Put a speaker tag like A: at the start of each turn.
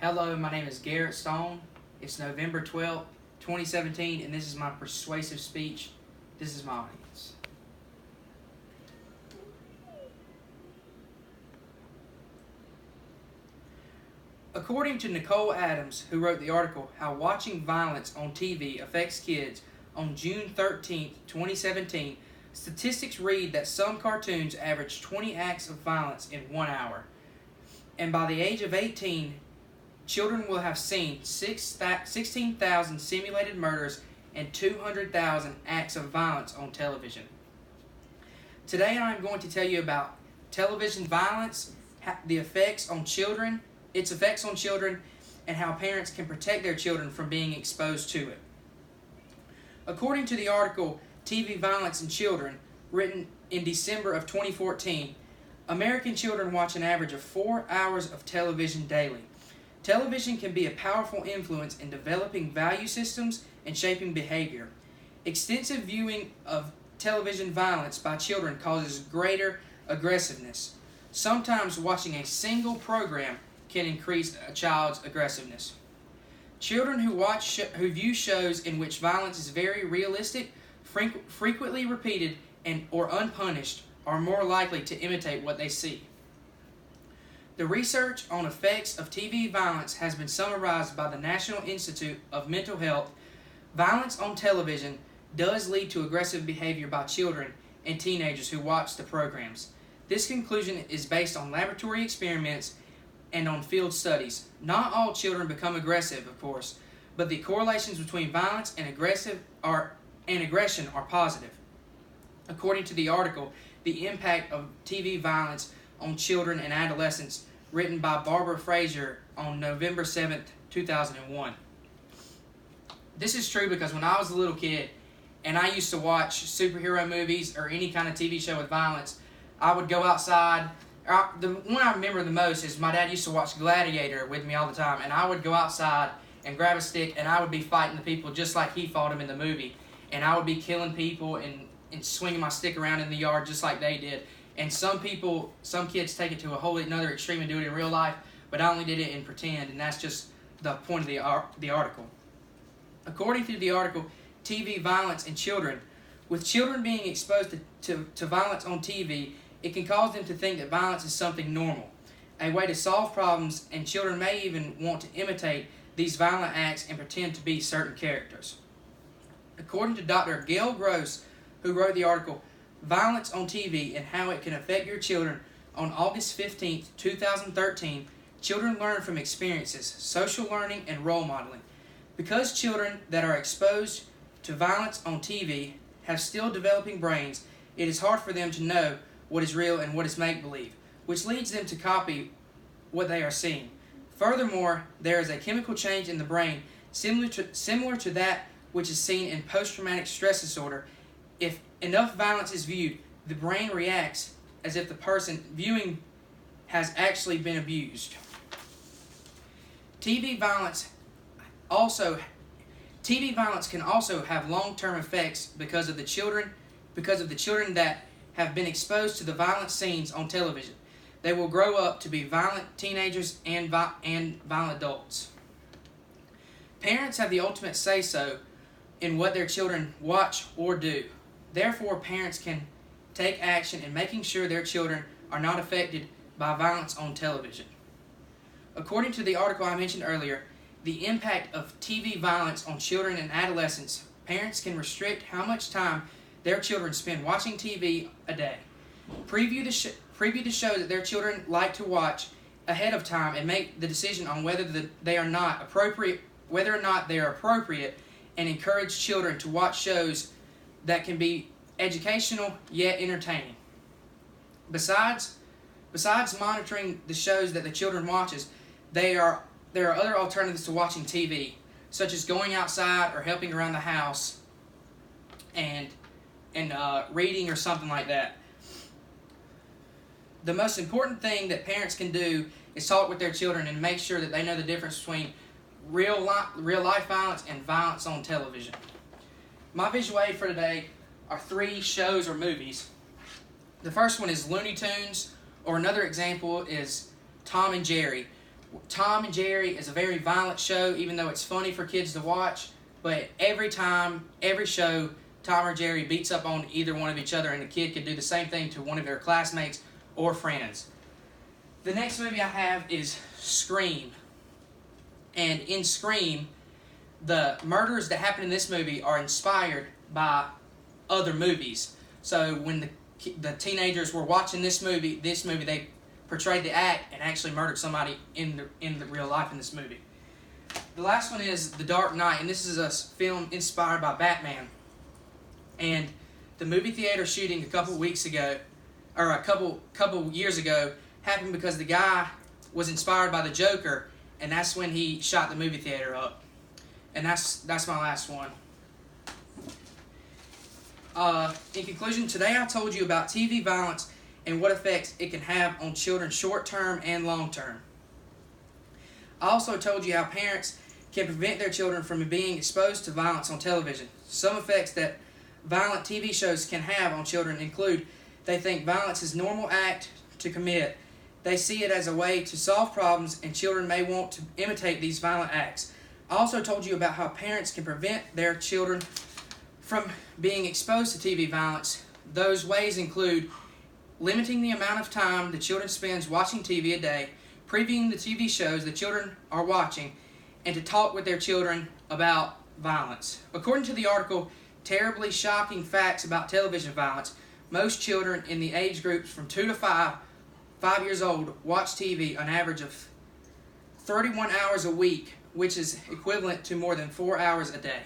A: Hello, my name is Garrett Stone. It's November 12th, 2017, and this is my persuasive speech. This is my audience. According to Nicole Adams, who wrote the article, How Watching Violence on TV Affects Kids, on June 13th, 2017, statistics read that some cartoons average 20 acts of violence in 1 hour. And by the age of 18, children will have seen 16,000 simulated murders and 200,000 acts of violence on television. Today I am going to tell you about television violence, its effects on children, and how parents can protect their children from being exposed to it. According to the article, TV Violence in Children, written in December of 2014, American children watch an average of 4 hours of television daily. Television can be a powerful influence in developing value systems and shaping behavior. Extensive viewing of television violence by children causes greater aggressiveness. Sometimes watching a single program can increase a child's aggressiveness. Children who view shows in which violence is very realistic, frequently repeated, or unpunished are more likely to imitate what they see. The research on effects of TV violence has been summarized by the National Institute of Mental Health. Violence on television does lead to aggressive behavior by children and teenagers who watch the programs. This conclusion is based on laboratory experiments and on field studies. Not all children become aggressive, of course, but the correlations between violence and aggression are positive. According to the article, the impact of TV violence on children and adolescents, written by Barbara Fraser on November 7th, 2001. This is true because when I was a little kid and I used to watch superhero movies or any kind of TV show with violence, I would go outside. The one I remember the most is my dad used to watch Gladiator with me all the time, and I would go outside and grab a stick and I would be fighting the people just like he fought them in the movie. And I would be killing people and swinging my stick around in the yard just like they did. And some kids take it to a whole another extreme and do it in real life, but I only did it in pretend, and that's just the point of the article. According to the article, TV violence in children, with children being exposed to violence on TV, it can cause them to think that violence is something normal, a way to solve problems, and children may even want to imitate these violent acts and pretend to be certain characters. According to Dr. Gail Gross, who wrote the article, Violence on TV and How It Can Affect Your Children, on August 15, 2013, children learn from experiences, social learning, and role modeling. Because children that are exposed to violence on TV have still developing brains, it is hard for them to know what is real and what is make-believe, which leads them to copy what they are seeing. Furthermore, there is a chemical change in the brain similar to that which is seen in post-traumatic stress disorder. If enough violence is viewed, the brain reacts as if the person viewing has actually been abused. TV violence can also have long-term effects because of the children that have been exposed to the violent scenes on television. They will grow up to be violent teenagers and violent adults. Parents have the ultimate say-so in what their children watch or do. Therefore, parents can take action in making sure their children are not affected by violence on television. According to the article I mentioned earlier, the impact of TV violence on children and adolescents, parents can restrict how much time their children spend watching TV a day. Preview the show that their children like to watch ahead of time and make the decision on whether they are appropriate, and encourage children to watch shows that can be educational yet entertaining. Besides monitoring the shows that the children watches, there are other alternatives to watching TV, such as going outside or helping around the house and reading or something like that. The most important thing that parents can do is talk with their children and make sure that they know the difference between real life violence and violence on television. My visual aid for today are 3 shows or movies. The first one is Looney Tunes, or another example is Tom and Jerry. Tom and Jerry is a very violent show, even though it's funny for kids to watch. But every time, every show, Tom or Jerry beats up on either one of each other, and the kid could do the same thing to one of their classmates or friends. The next movie I have is Scream. And in Scream, the murders that happen in this movie are inspired by other movies. So when the teenagers were watching this movie, they portrayed the act and actually murdered somebody in the real life in this movie. The last one is The Dark Knight, and this is a film inspired by Batman. And the movie theater shooting a couple weeks ago, or a couple years ago, happened because the guy was inspired by the Joker, and that's when he shot the movie theater up. And that's my last one. In conclusion, today I told you about TV violence and what effects it can have on children short-term and long-term. I also told you how parents can prevent their children from being exposed to violence on television. Some effects that violent TV shows can have on children include: they think violence is a normal act to commit. They see it as a way to solve problems, and children may want to imitate these violent acts. I also told you about how parents can prevent their children from being exposed to TV violence. Those ways include limiting the amount of time the children spends watching TV a day, previewing the TV shows the children are watching, and to talk with their children about violence. According to the article, Terribly Shocking Facts About Television Violence, most children in the age groups from 2 to 5 years old, watch TV an average of 31 hours a week, which is equivalent to more than 4 hours a day.